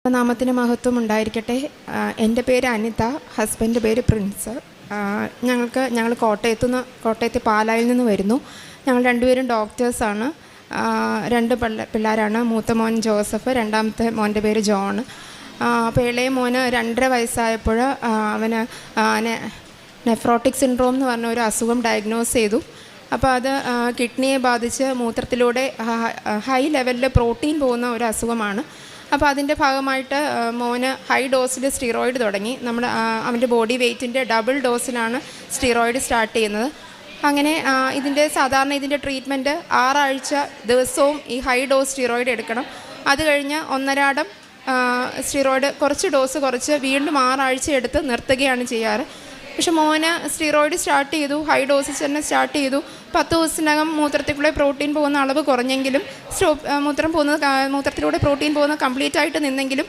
നാമത്തിന് മഹത്വം ഉണ്ടായിരിക്കട്ടെ. എൻ്റെ പേര് അനിത, ഹസ്ബൻഡ് പേര് പ്രിൻസ്. ഞങ്ങൾ കോട്ടയത്ത് പാലായിൽ നിന്ന് വരുന്നു. ഞങ്ങൾ രണ്ടുപേരും ഡോക്ടേഴ്സാണ്. രണ്ട് പിള്ളേരാണ്. മൂത്ത മോൻ ജോസഫ്, രണ്ടാമത്തെ മോൻ്റെ പേര് ജോൺ. അപ്പോൾ ഇളയ മോന് 2.5 വയസ്സായപ്പോൾ അവന് നെഫ്രോട്ടിക് സിൻഡ്രോം എന്ന് പറഞ്ഞ ഒരു അസുഖം ഡയഗ്നോസ് ചെയ്തു. അപ്പോൾ അത് കിഡ്നിയെ ബാധിച്ച് മൂത്രത്തിലൂടെ ഹൈ ലെവലിൽ പ്രോട്ടീൻ പോകുന്ന ഒരു അസുഖമാണ്. അപ്പോൾ അതിൻ്റെ ഭാഗമായിട്ട് മോന് ഹൈ ഡോസിൽ സ്റ്റിറോയിഡ് തുടങ്ങി. അവൻ്റെ ബോഡി വെയ്റ്റിൻ്റെ ഡബിൾ ഡോസിലാണ് സ്റ്റിറോയിഡ് സ്റ്റാർട്ട് ചെയ്യുന്നത്. അങ്ങനെ ഇതിൻ്റെ ട്രീറ്റ്മെൻറ്റ് 6 ആഴ്ച ദിവസവും ഈ ഹൈ ഡോസ് സ്റ്റിറോയിഡ് എടുക്കണം. അത് കഴിഞ്ഞ് 1.5 സ്റ്റിറോയിഡ് കുറച്ച് ഡോസ് കുറച്ച് വീണ്ടും 6 ആഴ്ച എടുത്ത് നിർത്തുകയാണ് ചെയ്യാറ്. പക്ഷെ മോന് സ്റ്റിറോയിഡ് സ്റ്റാർട്ട് ചെയ്തു, ഹൈ ഡോസിൽ തന്നെ സ്റ്റാർട്ട് ചെയ്തു. 10 ദിവസത്തിനകം മൂത്രത്തിലൂടെ പ്രോട്ടീൻ പോകുന്ന അളവ് കുറഞ്ഞെങ്കിലും മൂത്രത്തിലൂടെ പ്രോട്ടീൻ പോകുന്നത് കംപ്ലീറ്റ് ആയിട്ട് നിന്നെങ്കിലും